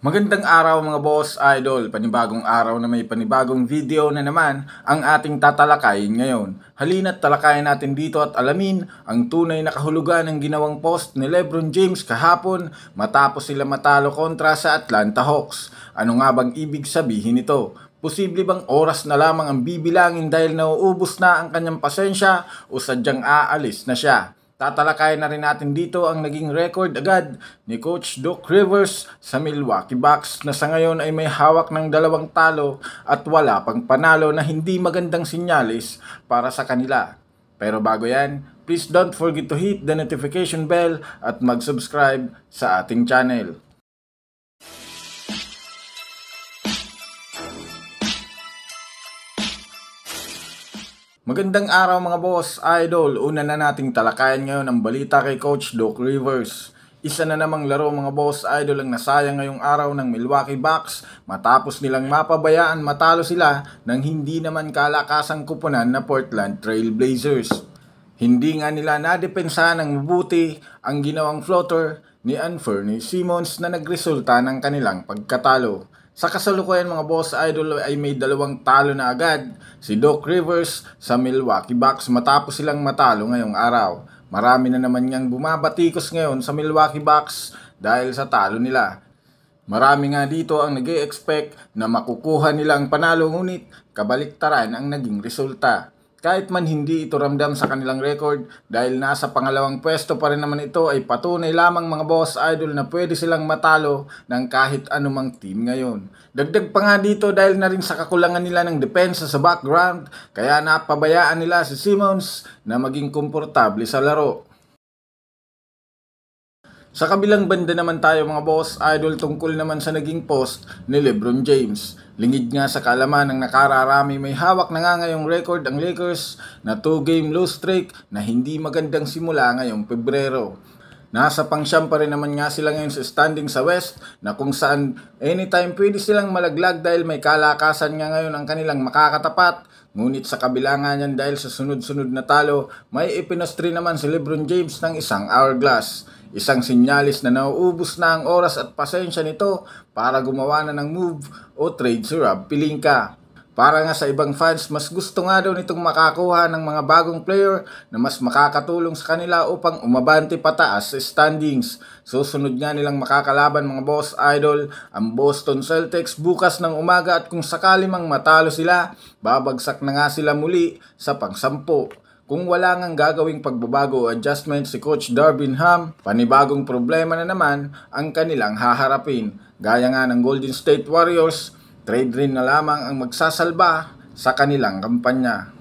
Magandang araw mga boss idol, panibagong araw na may panibagong video na naman ang ating tatalakayin ngayon. Halina't talakayin natin dito at alamin ang tunay na kahulugan ng ginawang post ni LeBron James kahapon matapos sila matalo kontra sa Atlanta Hawks. Ano nga bang ibig sabihin nito? Posible bang oras na lamang ang bibilangin dahil nauubos na ang kanyang pasensya o sadyang aalis na siya? Tatalakayin na rin natin dito ang naging record agad ni Coach Doc Rivers sa Milwaukee Bucks na sa ngayon ay may hawak ng 2 talo at wala pang panalo na hindi magandang sinyalis para sa kanila. Pero bago yan, please don't forget to hit the notification bell at mag-subscribe sa ating channel. Magandang araw mga boss, idol. Una na nating talakayan ngayon ang balita kay Coach Doc Rivers. Isa na namang laro mga boss, idol ang nasayang ngayong araw ng Milwaukee Bucks matapos nilang mapabayaan matalo sila ng hindi naman kalakasang kupunan na Portland Trail Blazers. Hindi nga nila nadepensahan ng mabuti ang ginawang floater ni Anthony Simons na nagresulta ng kanilang pagkatalo. Sa kasalukuyan mga boss idol ay may 2 talo na agad si Doc Rivers sa Milwaukee Bucks matapos silang matalo ngayong araw. Marami na naman niyang bumabatikos ngayon sa Milwaukee Bucks dahil sa talo nila. Marami nga dito ang nag-e-expect na makukuha nila ang panalo ngunit kabaliktaran ang naging resulta. Kahit man hindi ito ramdam sa kanilang record dahil nasa pangalawang pwesto pa rin naman ito ay patunay lamang mga boss idol na pwede silang matalo ng kahit anumang team ngayon. Dagdag pa nga dito dahil na rin sa kakulangan nila ng depensa sa background kaya napabayaan nila si Simons na maging komportable sa laro. Sa kabilang banda naman tayo mga boss idol tungkol naman sa naging post ni LeBron James. Lingid nga sa kaalaman ng nakararami may hawak na nga ngayong record ang Lakers na 2-game lose streak na hindi magandang simula ngayong Pebrero. Nasa pang-siyam pa rin naman nga sila ngayon sa standing sa West na kung saan anytime pwede silang malaglag dahil may kalakasan nga ngayon ang kanilang makakatapat. Ngunit sa kabila nga niyan dahil sa sunod-sunod na talo, may ipinostri naman si LeBron James ng isang hourglass. Isang sinyalis na nauubos na ang oras at pasensya nito para gumawa na ng move o trade si Rob Pelinka. Para nga sa ibang fans, mas gusto nga daw nitong makakuha ng mga bagong player na mas makakatulong sa kanila upang umabante pataas sa standings. Susunod nga nilang makakalaban mga boss idol ang Boston Celtics bukas ng umaga at kung sakali mang matalo sila, babagsak na nga sila muli sa pang-10. Kung wala ngang gagawing pagbabago o adjustment si Coach Darvin Ham, panibagong problema na naman ang kanilang haharapin. Gaya nga ng Golden State Warriors, trade rin na lamang ang magsasalba sa kanilang kampanya.